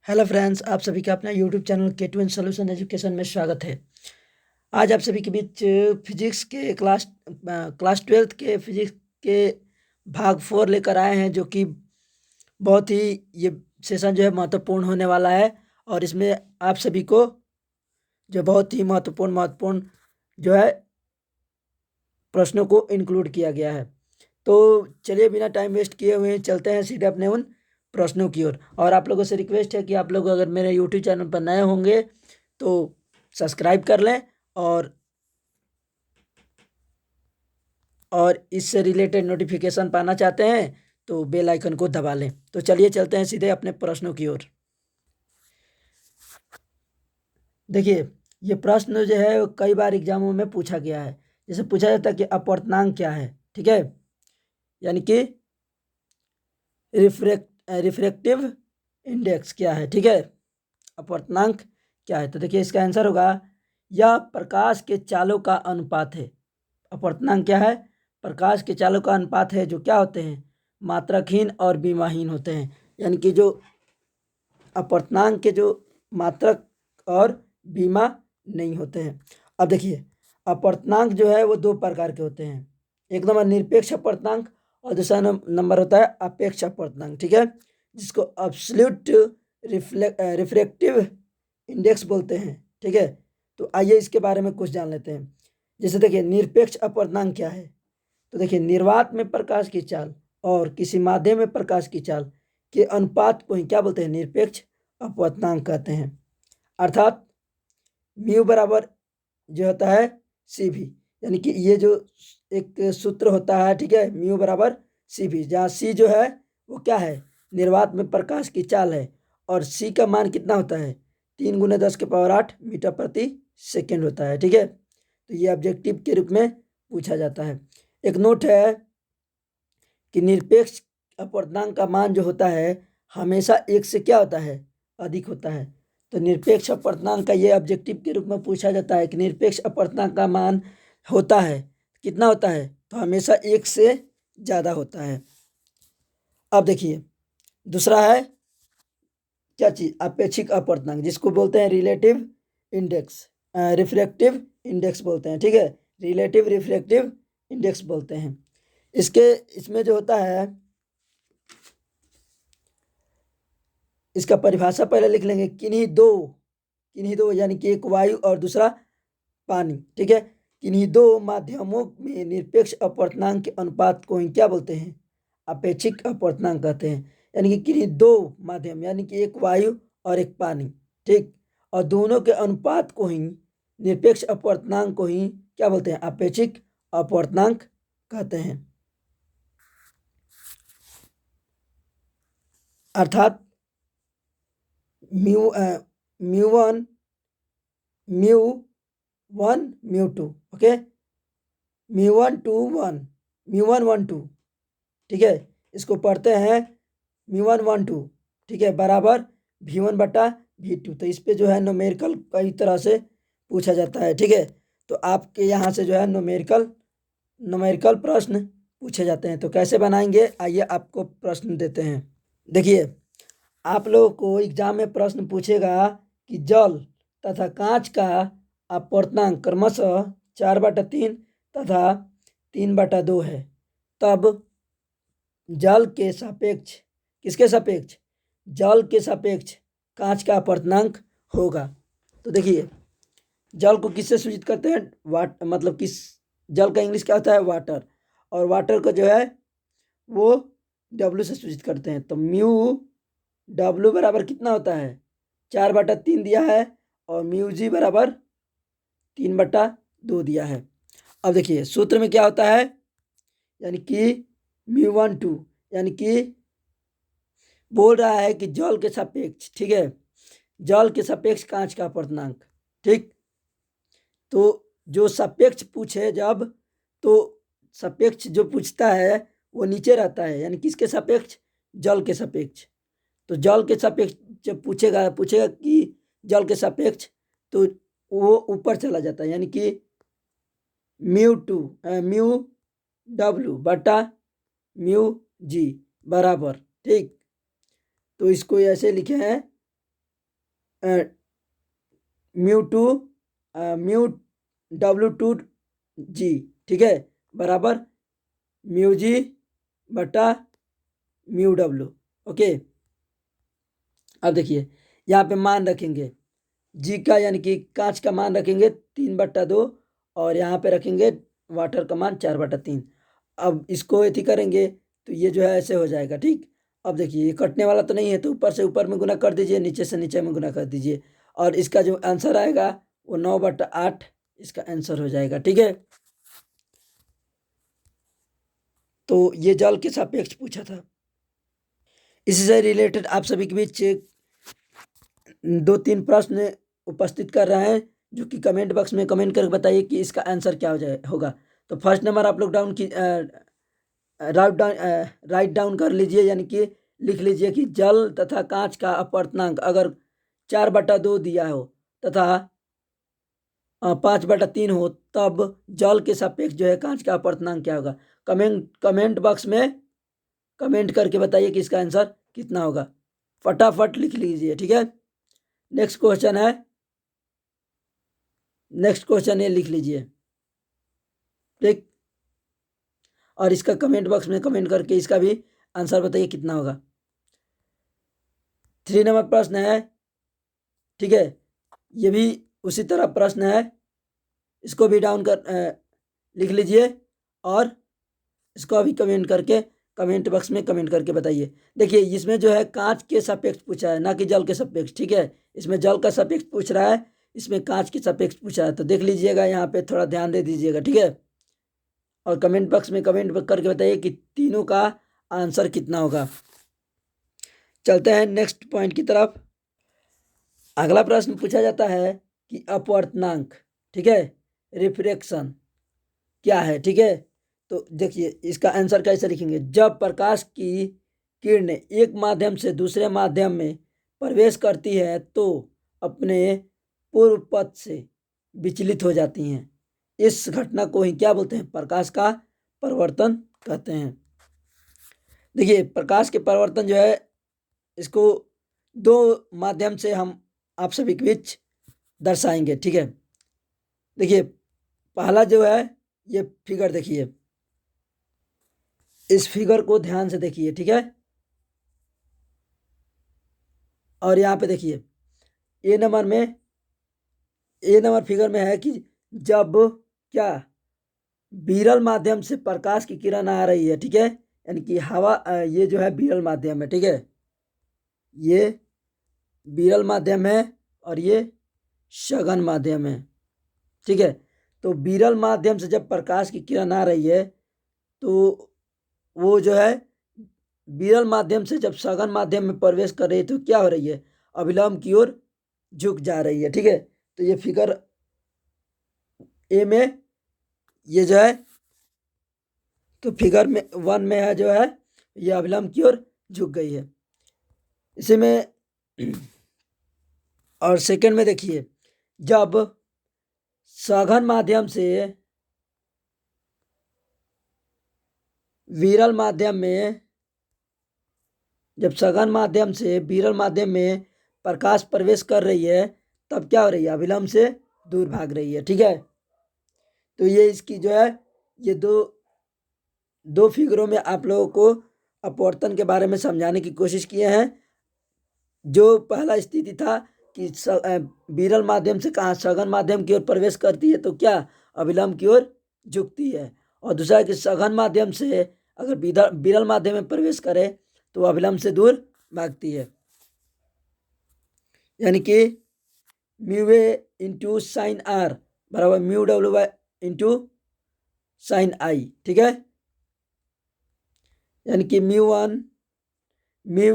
Hello friends, आप सभी का अपना YouTube channel K2N solution education में स्वागत है। आज आप सभी के बीच फिजिक्स के क्लास 12th के फिजिक्स के भाग 4 लेकर आए हैं, जो कि बहुत ही ये सेशन जो है महत्वपूर्ण होने वाला है। और इसमें आप सभी को जो बहुत ही महत्वपूर्ण जो है प्रश्नों को इंक्लूड किया गया है। तो चलिए बिना टाइम वेस्ट किए हुए चलते हैं सीधे अपने उन प्रश्नों की ओर। और आप लोगों से रिक्वेस्ट है कि आप लोग अगर मेरे यूट्यूब चैनल पर नए होंगे तो सब्सक्राइब कर लें, और इससे रिलेटेड नोटिफिकेशन पाना चाहते हैं तो बेल आइकन को दबा लें। तो चलिए चलते हैं सीधे अपने प्रश्नों की ओर। देखिए, ये प्रश्न जो है वो कई बार एग्जामों में पूछा गया है। जैसे पूछा जाता है कि अपवर्तनांक क्या है, ठीक है, यानी कि रिफ्रैक्टिव इंडेक्स क्या है, ठीक है, अपवर्तनांक क्या है। तो देखिए इसका आंसर होगा, यह प्रकाश के चालों का अनुपात है। अपवर्तनांक क्या है? प्रकाश के चालों का अनुपात है, जो क्या होते हैं, मात्रकहीन और बीमाहीन होते हैं। यानी कि जो अपवर्तनांक के जो मात्रक और बीमा नहीं होते हैं। अब देखिए, अपवर्तनांक जो है वो दो प्रकार के होते हैं। एक नंबर निरपेक्ष अपवर्तनांक और दूसरा नंबर होता है अपेक्ष अपवर्तनांक, ठीक है, जिसको एब्सोल्यूट रिफ्रैक्टिव इंडेक्स बोलते हैं, ठीक है। तो आइए इसके बारे में कुछ जान लेते हैं। जैसे देखिए, निरपेक्ष अपवर्तनांक क्या है। तो देखिए, निर्वात में प्रकाश की चाल और किसी माध्यम में प्रकाश की चाल के अनुपात को ही क्या बोलते हैं, निरपेक्ष अपवर्तनांक कहते हैं। अर्थात म्यू बराबर जो होता है सी भी, यानी कि ये जो एक सूत्र होता है, ठीक है, म्यू बराबर सी भी, जहाँ सी जो है वो क्या है, निर्वात में प्रकाश की चाल है, और सी का मान कितना होता है, 3 × 10⁸ मीटर प्रति सेकेंड होता है, ठीक है। तो ये ऑब्जेक्टिव के रूप में पूछा जाता है। एक नोट है कि निरपेक्ष अपवर्तनांक का मान जो होता है हमेशा एक से क्या होता है, अधिक होता है। तो निरपेक्ष अपवर्तनांक का ये ऑब्जेक्टिव के रूप में पूछा जाता है कि निरपेक्ष अपवर्तनांक का मान होता है कितना होता है, तो हमेशा एक से ज़्यादा होता है। अब देखिए, दूसरा है क्या चीज़, अपेक्षिक अपवर्तनांक, जिसको बोलते हैं रिलेटिव इंडेक्स, रिफ्रैक्टिव इंडेक्स बोलते हैं, ठीक है, रिलेटिव रिफ्रैक्टिव इंडेक्स बोलते हैं। इसके इसमें जो होता है, इसका परिभाषा पहले लिख लेंगे, किन्हीं दो यानी कि एक वायु और दूसरा पानी, ठीक है, किन्हीं दो माध्यमों में निरपेक्ष अपवर्तनांक के अनुपात को ही क्या बोलते हैं, अपेक्षिक अपवर्तनांक कहते हैं। यानी कि किन्हीं दो माध्यम यानी कि एक वायु और एक पानी, ठीक, और दोनों के अनुपात को ही, निरपेक्ष अपवर्तनांक को ही क्या बोलते हैं, अपेक्षिक अपवर्तनांक कहते हैं। अर्थात mu mu one mu one mu two, okay, mu one two one, mu one one two, ठीक है, इसको पढ़ते हैं म्यू वन वन टू, ठीक है, बराबर V1/V2। तो इस पे जो है न्यूमेरिकल कई तरह से पूछा जाता है, ठीक है। तो आपके यहाँ से जो है न्यूमेरिकल प्रश्न पूछे जाते हैं। तो कैसे बनाएंगे, आइए आपको प्रश्न देते हैं। देखिए, आप लोगों को एग्जाम में प्रश्न पूछेगा कि जल तथा कांच का अपवर्तनांक क्रमशः 4/3 तथा 3/2 है, तब जल के सापेक्ष, किसके सापेक्ष, जल के सापेक्ष कांच का अपवर्तनांक होगा। तो देखिए, जल को किससे सूचित करते हैं, मतलब किस, जल का इंग्लिश क्या होता है, वाटर, और वाटर को जो है वो W से सूचित करते हैं। तो म्यू W बराबर कितना होता है, 4/3 दिया है, और म्यू जी बराबर 3/2 दिया है। अब देखिए सूत्र में क्या होता है, यानी कि म्यू वन टू, यानी कि बोल रहा है कि जल के सापेक्ष, ठीक है, जल के सापेक्ष कांच का अपवर्तनांक, ठीक। तो जो सापेक्ष पूछे जब, तो सापेक्ष जो पूछता है वो नीचे रहता है, यानी किसके सापेक्ष, जल के सापेक्ष। तो जल के सापेक्ष जब पूछेगा कि जल के सापेक्ष, तो वो ऊपर चला जाता है, यानी कि म्यू W/म्यू जी बराबर, ठीक। तो इसको ऐसे लिखे हैं म्यू टू म्यू W2G, ठीक है, बराबर म्यू जी बटा म्यू डब्ल्यू। ओके, अब देखिए यहाँ पे मान रखेंगे जी का, यानी कि कांच का मान रखेंगे 3/2, और यहाँ पे रखेंगे वाटर का मान 4/3। अब इसको एथी करेंगे तो ये जो है ऐसे हो जाएगा, ठीक। अब देखिए ये कटने वाला तो नहीं है, तो ऊपर से ऊपर में गुना कर दीजिए, नीचे से नीचे में गुना कर दीजिए, और इसका जो आंसर आएगा वो 9/8 इसका आंसर हो जाएगा, ठीक है। तो ये जल के सापेक्ष पूछा था। इसी से रिलेटेड आप सभी के बीच 2-3 प्रश्न उपस्थित कर रहे हैं, जो कि कमेंट बॉक्स में कमेंट करके बताइए कि इसका आंसर क्या हो जाए होगा। तो फर्स्ट नंबर आप लोग डाउन की राइट डाउन कर लीजिए, यानी कि लिख लीजिए कि जल तथा कांच का अपवर्तनांक अगर 4/2 दिया हो तथा 5/3 हो, तब जल के सापेक्ष जो है कांच का अपवर्तनांक क्या होगा। कमेंट बॉक्स में कमेंट करके बताइए कि इसका आंसर कितना होगा, फटाफट लिख लीजिए, ठीक है। नेक्स्ट क्वेश्चन है लिख लीजिए, ठीक। और इसका कमेंट बॉक्स में कमेंट करके इसका भी आंसर बताइए कितना होगा। 3 नंबर प्रश्न है, ठीक है, ये भी उसी तरह प्रश्न है, इसको भी डाउन कर लिख लीजिए, और इसको अभी कमेंट बॉक्स में कमेंट करके बताइए। देखिए इसमें जो है कांच के सापेक्ष पूछा है, ना कि जल के सापेक्ष, ठीक है। इसमें जल का सापेक्ष पूछ रहा है, इसमें कांच के सापेक्ष पूछा है, तो देख लीजिएगा, यहाँ पे थोड़ा ध्यान दे दीजिएगा, ठीक है। और कमेंट बॉक्स में कमेंट करके बताइए कि तीनों का आंसर कितना होगा। चलते हैं नेक्स्ट पॉइंट की तरफ। अगला प्रश्न पूछा जाता है कि अपवर्तनांक, ठीक है, रिफ्रैक्शन क्या है, ठीक है। तो देखिए इसका आंसर कैसे लिखेंगे। जब प्रकाश की किरणें एक माध्यम से दूसरे माध्यम में प्रवेश करती है तो अपने पूर्व पथ से विचलित हो जाती हैं। इस घटना को ही क्या बोलते हैं, प्रकाश का परिवर्तन कहते हैं। देखिए प्रकाश के परिवर्तन जो है, इसको दो माध्यम से हम आप सभी के बीच दर्शाएंगे, ठीक है। देखिए पहला जो है, ये फिगर देखिए, इस फिगर को ध्यान से देखिए, ठीक है। और यहाँ पे देखिए ए नंबर फिगर में है कि जब क्या विरल माध्यम से प्रकाश की किरण आ रही है, ठीक है, यानी कि हवा, ये जो है विरल माध्यम है, ठीक है, ये विरल माध्यम है और ये सघन माध्यम है, ठीक है। तो विरल माध्यम से जब प्रकाश की किरण आ रही है तो वो जो है विरल माध्यम से जब सघन माध्यम में प्रवेश कर रही है तो क्या हो रही है, अभिलंब की ओर झुक जा रही है, ठीक है। तो ये फिगर ए में ये जो है, तो फिगर में 1 में है जो है, ये अभिलंब की ओर झुक गई है इसी में। और सेकंड में देखिए, जब सघन माध्यम से विरल माध्यम में जब सघन माध्यम से विरल माध्यम में प्रकाश प्रवेश कर रही है, तब क्या हो रही है, अभिलंब से दूर भाग रही है, ठीक है। तो ये इसकी जो है, ये दो फिगरों में आप लोगों को अपवर्तन के बारे में समझाने की कोशिश किए हैं। जो पहला स्थिति था कि विरल माध्यम से कहाँ सघन माध्यम की ओर प्रवेश करती है तो क्या अभिलंब की ओर झुकती है, और दूसरा कि सघन माध्यम से अगर विरल माध्यम में प्रवेश करे तो अभिलंब से दूर भागती है, यानी कि mu A into sine R बराबर mu W by into sine I, ठीक है। यानी कि म्यू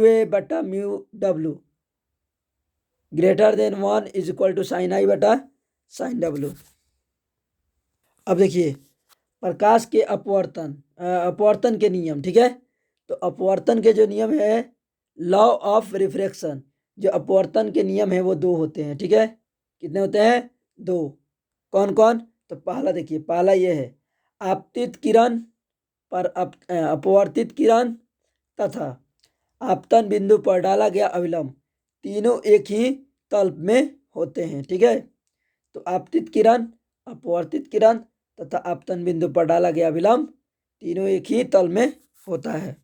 ए बटा mu W greater than 1 is equal to sine I बटा साइन डब्ल्यू। अब देखिए प्रकाश के अपवर्तन के नियम, ठीक है। तो अपवर्तन के जो नियम है, लॉ ऑफ रिफ्रैक्शन, जो अपवर्तन के नियम है वो 2 होते हैं, ठीक है। कितने होते हैं, 2। कौन कौन, तो पहला देखिए, पहला ये है, आपतित किरण पर अपवर्तित किरण तथा आपतन बिंदु पर डाला गया अभिलंब तीनों एक ही तल में होते हैं। ठीक है, तो आपतित किरण, अपवर्तित किरण तथा आपतन बिंदु पर डाला गया अभिलंब तीनों एक ही तल में होता है।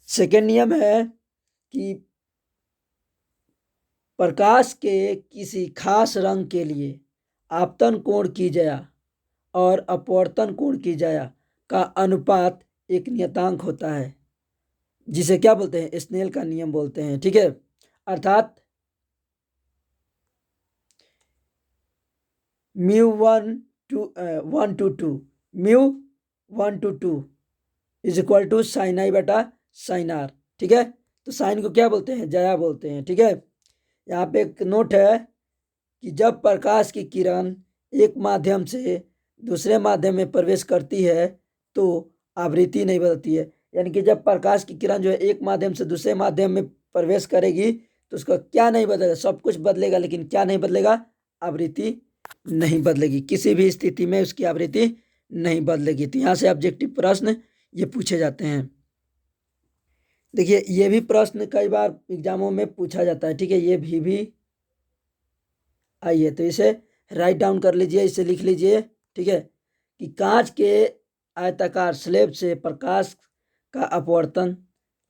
सेकेंड नियम है कि प्रकाश के किसी खास रंग के लिए आपतन कोण की ज्या और अपवर्तन कोण की ज्या का अनुपात एक नियतांक होता है, जिसे क्या बोलते हैं, स्नेल का नियम बोलते हैं। ठीक है, अर्थात mu 1 to 2 mu 1 to 2 is equal to sine I बटा साइन आर। ठीक है, तो साइन को क्या बोलते हैं, ज्या बोलते हैं। ठीक है, यहाँ पे एक नोट है कि जब प्रकाश की किरण एक माध्यम से दूसरे माध्यम में प्रवेश करती है तो आवृत्ति नहीं बदलती है। यानी कि जब प्रकाश की किरण जो है एक माध्यम से दूसरे माध्यम में प्रवेश करेगी तो उसका क्या नहीं बदलेगा, सब कुछ बदलेगा लेकिन क्या नहीं बदलेगा, आवृत्ति नहीं बदलेगी। किसी भी स्थिति में उसकी आवृत्ति नहीं बदलेगी। तो यहाँ से ऑब्जेक्टिव प्रश्न ये पूछे जाते हैं। देखिए, ये भी प्रश्न कई बार एग्जामों में पूछा जाता है। ठीक है, ये भी आइए, तो इसे राइट डाउन कर लीजिए, इसे लिख लीजिए। ठीक है, कि कांच के आयताकार स्लैब से प्रकाश का अपवर्तन,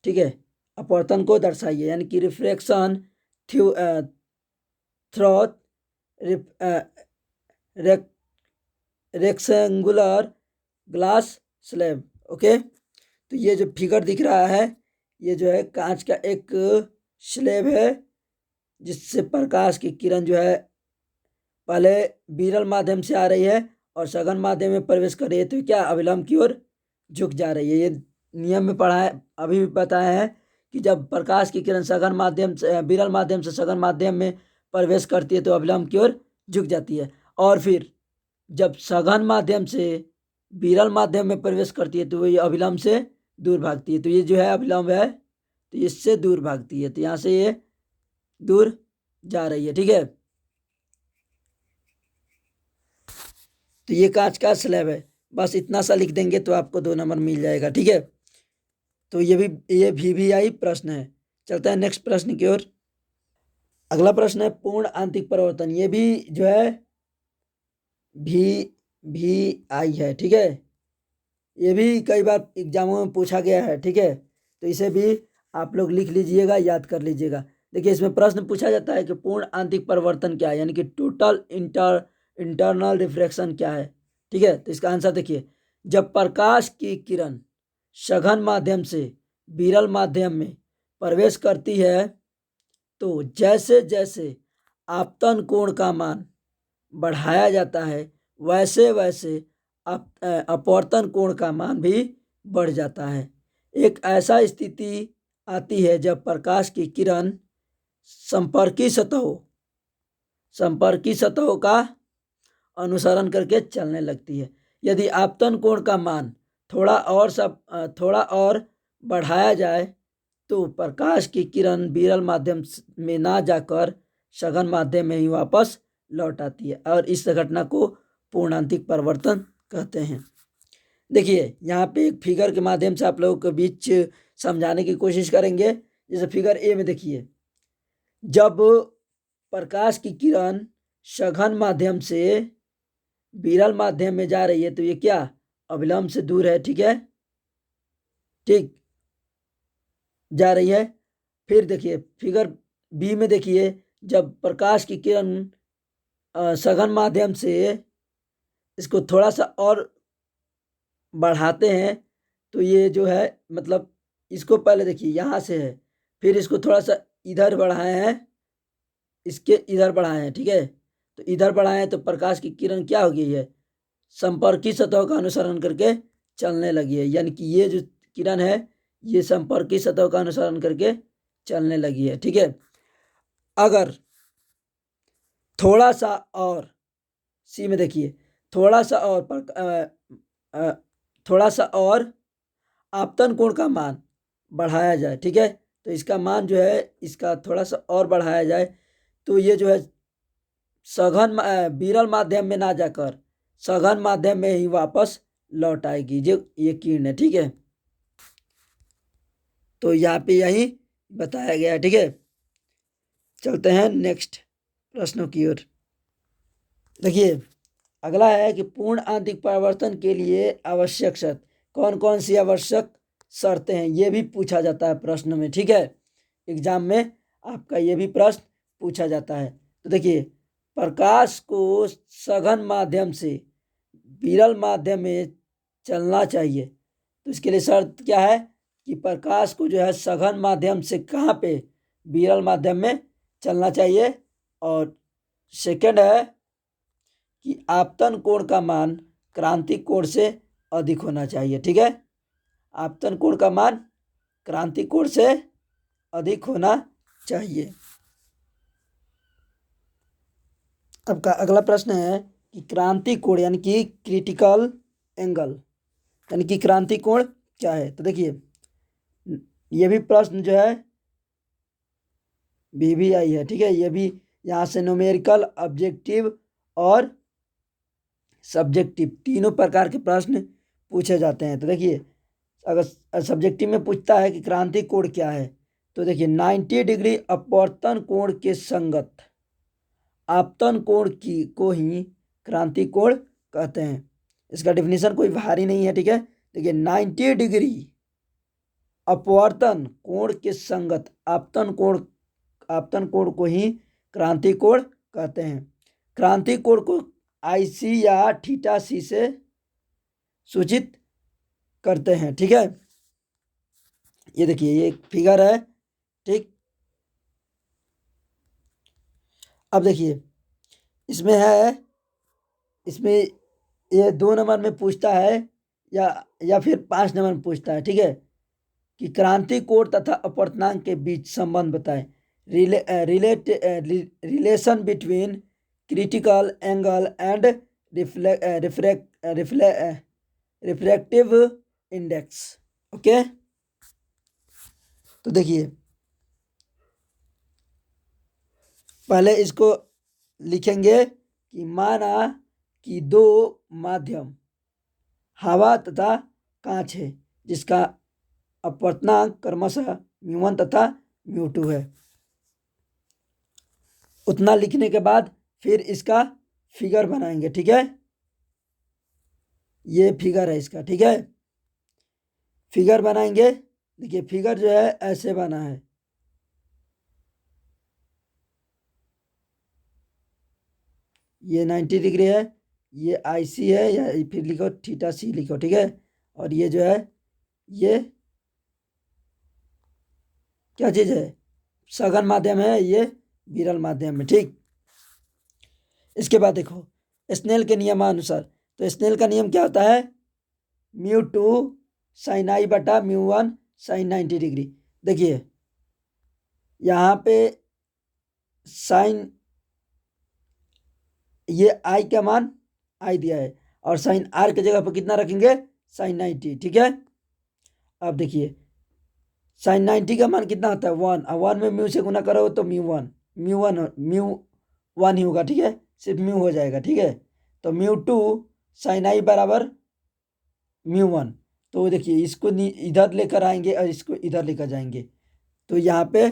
ठीक है, अपवर्तन को दर्शाइए, यानी कि refraction through rectangular glass slab. Okay, तो ये जो फिगर दिख रहा है ये जो है कांच का एक स्लैब है जिससे प्रकाश की किरण जो है पहले विरल माध्यम से आ रही है और सघन माध्यम में प्रवेश कर रही है, तो क्या अभिलंब की ओर झुक जा रही है। ये नियम में पढ़ा है, अभी भी बताया है कि जब प्रकाश की किरण सघन माध्यम से विरल माध्यम से सघन माध्यम में प्रवेश करती है तो अभिलंब की ओर झुक जाती है, और फिर जब सघन माध्यम से विरल माध्यम में प्रवेश करती है तो ये अभिलंब से दूर भागती है। तो ये जो है अभिलंब है तो इससे दूर भागती है, तो यहाँ से ये दूर जा रही है। ठीक है, तो ये कांच का स्लैब है, बस इतना सा लिख देंगे तो आपको 2 नंबर मिल जाएगा। ठीक है, तो ये भी आई प्रश्न है। चलता है नेक्स्ट प्रश्न की ओर। अगला प्रश्न है पूर्ण आंतरिक परिवर्तन। ये भी जो है भी आई है। ठीक है, ये भी कई बार एग्जामों में पूछा गया है। ठीक है, तो इसे भी आप लोग लिख लीजिएगा, याद कर लीजिएगा। देखिए, इसमें प्रश्न पूछा जाता है कि पूर्ण आंतरिक परिवर्तन क्या है, यानी कि टोटल इंटरनल रिफ्रैक्शन क्या है। ठीक है, तो इसका आंसर देखिए, जब प्रकाश की किरण सघन माध्यम से विरल माध्यम में प्रवेश करती है तो जैसे जैसे आपतन कोण का मान बढ़ाया जाता है वैसे वैसे अपवर्तन कोण का मान भी बढ़ जाता है। एक ऐसा स्थिति आती है जब प्रकाश की किरण संपर्की सतहों का अनुसरण करके चलने लगती है। यदि आपतन कोण का मान थोड़ा और बढ़ाया जाए तो प्रकाश की किरण विरल माध्यम में ना जाकर सघन माध्यम में ही वापस लौट आती है और इस घटना को पूर्णांतिक परिवर्तन कहते हैं। देखिए, यहाँ पे एक फिगर के माध्यम से आप लोगों के बीच समझाने की कोशिश करेंगे। जैसे फिगर ए में देखिए, जब प्रकाश की किरण सघन माध्यम से विरल माध्यम में जा रही है तो ये क्या अभिलंब से दूर है। ठीक है, ठीक जा रही है। फिर देखिए फिगर बी में देखिए, जब प्रकाश की किरण सघन माध्यम से इसको थोड़ा सा और बढ़ाते हैं तो ये जो है मतलब इसको पहले देखिए यहाँ से है, फिर इसको थोड़ा सा इधर बढ़ाए हैं, इसके इधर बढ़ाए हैं। ठीक है, तो इधर बढ़ाए हैं तो प्रकाश की किरण क्या हो गई है, संपर्की सतह का अनुसरण करके चलने लगी है। यानी कि ये जो किरण है ये संपर्की सतह का अनुसरण करके चलने लगी है। ठीक है, अगर थोड़ा सा और सी में देखिए, थोड़ा सा और आपतन कोण का मान बढ़ाया जाए। ठीक है, तो इसका मान जो है इसका थोड़ा सा और बढ़ाया जाए तो ये जो है सघन विरल माध्यम में ना जाकर सघन माध्यम में ही वापस लौट आएगी जो ये किरण है। ठीक है, तो यहाँ पे यही बताया गया है। ठीक है, चलते हैं नेक्स्ट प्रश्नों की ओर। देखिए अगला है कि पूर्ण आंतरिक परिवर्तन के लिए आवश्यक शर्त, कौन कौन सी आवश्यक शर्तें हैं, ये भी पूछा जाता है प्रश्न में। ठीक है, एग्जाम में आपका ये भी प्रश्न पूछा जाता है। तो देखिए प्रकाश को सघन माध्यम से विरल माध्यम में चलना चाहिए। तो इसके लिए शर्त क्या है कि प्रकाश को जो है सघन माध्यम से कहाँ पे, विरल माध्यम में चलना चाहिए। और सेकंड है कि आपतन कोण का मान क्रांतिक कोण से अधिक होना चाहिए। ठीक है, आपतन कोण का मान क्रांतिक कोण से अधिक होना चाहिए। अब का अगला प्रश्न है कि क्रांति कोण यानी कि क्रिटिकल एंगल यानी कि क्रांति कोण क्या है। तो देखिए ये भी प्रश्न जो है VVI है। ठीक है, ये भी यहाँ से न्यूमेरिकल, ऑब्जेक्टिव और सब्जेक्टिव तीनों प्रकार के प्रश्न पूछे जाते हैं। तो देखिए अगर सब्जेक्टिव में पूछता है कि क्रांति कोण क्या है, तो देखिए 90 डिग्री अपवर्तन कोण के संगत आपतन कोण की को ही क्रांति कोण कहते हैं। इसका डेफिनेशन कोई भारी नहीं है। ठीक है, देखिए 90 डिग्री अपवर्तन कोण के संगत आपतन कोण को ही क्रांति कोण कहते हैं। क्रांति कोण को IC या θC से सूचित करते हैं। ठीक है, ये देखिए ये एक फिगर है। ठीक, अब देखिए इसमें ये 2 नंबर में पूछता है या फिर 5 नंबर में पूछता है। ठीक है, कि क्रांति कोण तथा अपवर्तनांक के बीच संबंध बताएं। Relation between critical angle and refractive index. Okay, तो देखिए पहले इसको लिखेंगे कि माना कि 2 माध्यम हवा तथा कांच है जिसका अपवर्तनांक क्रमशः μ1 तथा μ2 है। उतना लिखने के बाद फिर इसका फिगर बनाएंगे। ठीक है, ये फिगर है इसका। ठीक है, फिगर बनाएंगे। देखिए फिगर जो है ऐसे बना है, ये 90 डिग्री है, ये IC है, या फिर लिखो θC लिखो। ठीक है, और ये जो है ये क्या चीज़ है, सघन माध्यम है, ये विरल माध्यम है। ठीक, इसके बाद देखो स्नेल के नियमानुसार, तो स्नेल का नियम क्या होता है, μ2 sin I बटा μ1 sin 90 डिग्री। देखिए यहाँ पे साइन ये I का मान I दिया है और साइन R की जगह पर कितना रखेंगे, sin 90। ठीक है, अब देखिए sin 90 का मान कितना होता है 1, और 1 में म्यू से गुना करो तो μ1 ही होगा। ठीक है, सिर्फ म्यू हो जाएगा। ठीक है, तो μ2 sin I बराबर μ1। तो देखिए इसको इधर लेकर आएंगे और इसको इधर लेकर जाएंगे, तो यहाँ पे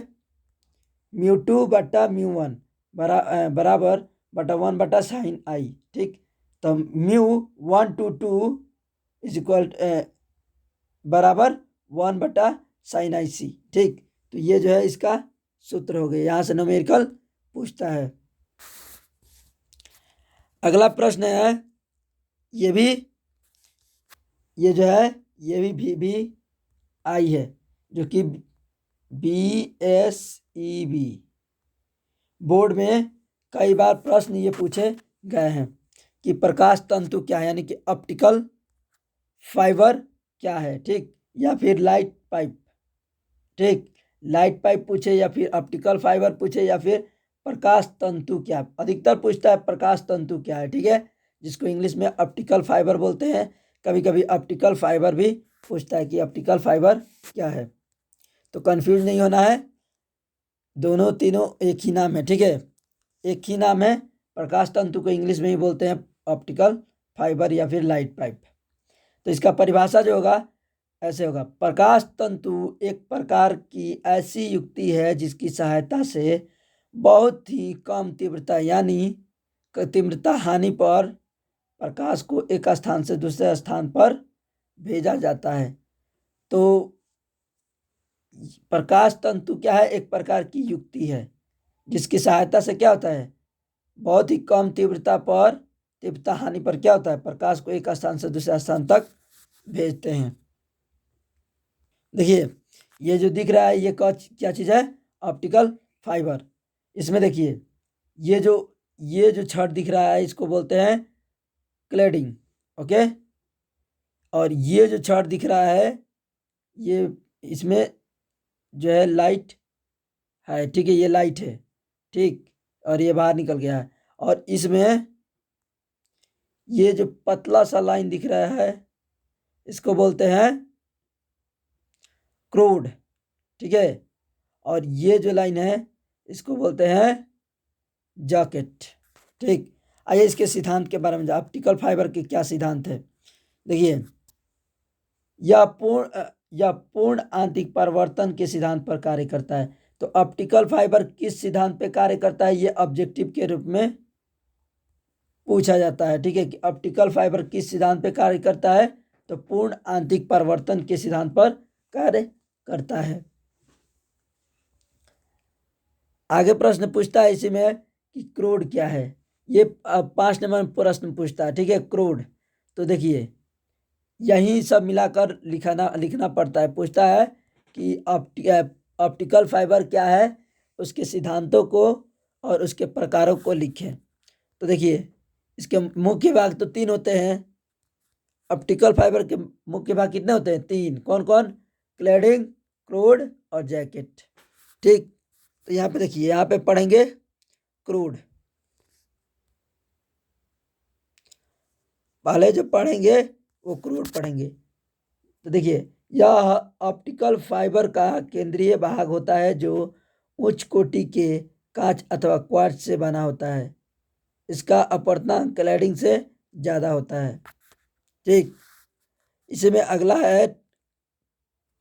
μ2 बटा μ1 बराबर बटा 1 बटा साइन I। ठीक, तो μ1 to 2 इज इक्वल बराबर 1 बटा साइन IC। ठीक, तो ये जो है इसका सूत्र हो गया। यहाँ से न्यूमेरिकल पूछता है। अगला प्रश्न है, ये जो है ये भी VVI है, जो कि BSEB बोर्ड में कई बार प्रश्न ये पूछे गए हैं कि प्रकाश तंतु क्या है, यानी कि ऑप्टिकल फाइबर क्या है। ठीक, या फिर लाइट पाइप। ठीक, लाइट पाइप पूछे या फिर ऑप्टिकल फाइबर पूछे या फिर प्रकाश तंतु क्या, अधिकतर पूछता है प्रकाश तंतु क्या है। ठीक है, जिसको इंग्लिश में ऑप्टिकल फाइबर बोलते हैं। कभी कभी ऑप्टिकल फाइबर भी पूछता है कि ऑप्टिकल फाइबर क्या है। तो कंफ्यूज नहीं होना है, दोनों तीनों एक ही नाम है। ठीक है, एक ही नाम है। प्रकाश तंतु को इंग्लिश में ही बोलते हैं ऑप्टिकल फाइबर या फिर लाइट पाइप। तो इसका परिभाषा जो होगा ऐसे होगा, प्रकाश तंतु एक प्रकार की ऐसी युक्ति है जिसकी सहायता से बहुत ही कम तीव्रता यानी तीव्रता हानि पर प्रकाश को एक स्थान से दूसरे स्थान पर भेजा जाता है। तो प्रकाश तंतु क्या है, एक प्रकार की युक्ति है जिसकी सहायता से क्या होता है, बहुत ही कम तीव्रता हानि पर क्या होता है, प्रकाश को एक स्थान से दूसरे स्थान तक भेजते हैं। देखिए ये जो दिख रहा है ये क्या चीज़ है, ऑप्टिकल फाइबर। इसमें देखिए ये जो छड़ दिख रहा है इसको बोलते हैं क्लैडिंग, ओके। और ये जो छड़ दिख रहा है ये इसमें जो है लाइट है, ठीक है, ये लाइट है, ठीक, और ये बाहर निकल गया है। और इसमें ये जो पतला सा लाइन दिख रहा है इसको बोलते हैं क्रोड, ठीक है। और ये जो लाइन है इसको बोलते हैं जैकेट, ठीक। आइए इसके सिद्धांत के बारे में ऑप्टिकल फाइबर के क्या सिद्धांत है। देखिए यह पूर्ण आंतरिक परावर्तन के सिद्धांत पर कार्य करता है। तो ऑप्टिकल फाइबर किस सिद्धांत पर कार्य करता है, ये ऑब्जेक्टिव के रूप में पूछा जाता है, ठीक है, कि ऑप्टिकल फाइबर किस सिद्धांत पर कार्य करता है, तो पूर्ण आंतरिक परावर्तन के सिद्धांत पर कार्य करता है। आगे प्रश्न पूछता है इसी में कि क्रोड क्या है, ये 5 नंबर में प्रश्न पूछता है, ठीक है, क्रोड। तो देखिए यही सब मिलाकर लिखना पड़ता है। पूछता है कि ऑप्टिकल फाइबर क्या है, उसके सिद्धांतों को और उसके प्रकारों को लिखें। तो देखिए इसके मुख्य भाग तो 3 होते हैं। ऑप्टिकल फाइबर के मुख्य भाग कितने होते हैं, 3। कौन कौन, क्लैडिंग, क्रोड और जैकेट, ठीक। तो यहाँ पे देखिए, यहाँ पे पढ़ेंगे क्रूड, पहले जो पढ़ेंगे वो क्रूड पढ़ेंगे। तो देखिए यह ऑप्टिकल फाइबर का केंद्रीय भाग होता है जो उच्च कोटि के कांच अथवा क्वार्ट्ज से बना होता है। इसका अपवर्तनांक क्लैडिंग से ज़्यादा होता है, ठीक। इसमें अगला है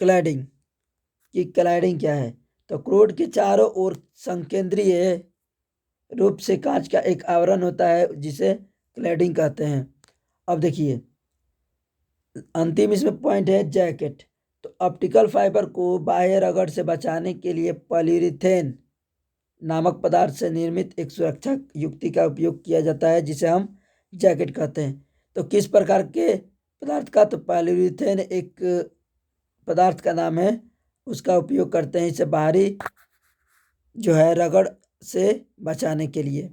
क्लैडिंग, कि क्लैडिंग क्या है। तो क्रूड के चारों ओर संकेंद्रीय रूप से कांच का एक आवरण होता है जिसे क्लैडिंग कहते हैं। अब देखिए अंतिम इसमें पॉइंट है जैकेट। तो ऑप्टिकल फाइबर को बाह्य रगड़ से बचाने के लिए पॉलीयुरेथेन नामक पदार्थ से निर्मित एक सुरक्षा युक्ति का उपयोग किया जाता है जिसे हम जैकेट कहते हैं। तो किस प्रकार के पदार्थ का, तो पॉलीयुरेथेन एक पदार्थ का नाम है, उसका उपयोग करते हैं इसे बाहरी जो है रगड़ से बचाने के लिए।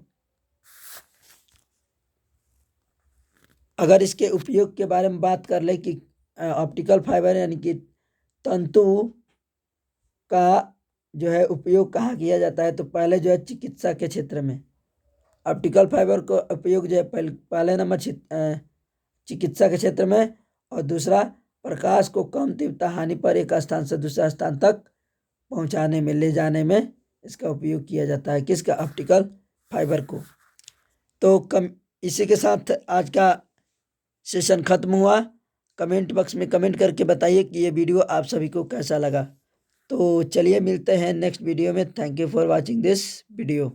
अगर इसके उपयोग के बारे में बात कर ले कि ऑप्टिकल फाइबर यानी कि तंतु का जो है उपयोग कहाँ किया जाता है, तो पहले जो है चिकित्सा के क्षेत्र में ऑप्टिकल फाइबर को उपयोग जो है पहले नंबर चिकित्सा के क्षेत्र में, और दूसरा प्रकाश को कम तीव्रता हानि पर एक स्थान से दूसरे स्थान तक पहुंचाने में, ले जाने में इसका उपयोग किया जाता है, किसका, ऑप्टिकल फाइबर को। तो इसी के साथ आज का सेशन खत्म हुआ। कमेंट बॉक्स में कमेंट करके बताइए कि ये वीडियो आप सभी को कैसा लगा। तो चलिए मिलते हैं नेक्स्ट वीडियो में। Thank you for watching this video.